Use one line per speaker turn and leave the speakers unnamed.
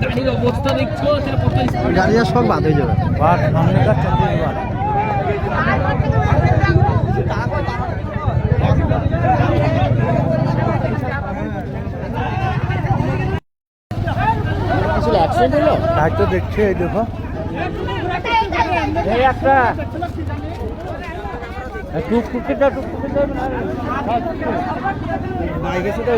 গাড়ির অবস্থা দেখছো,
গাড়ি সব বাদ হয়ে যাবে। তাই তো দেখছি, এই দেখো একটা টুকটুকে দাও, টুকটুকে দাও, বাইকে সেটা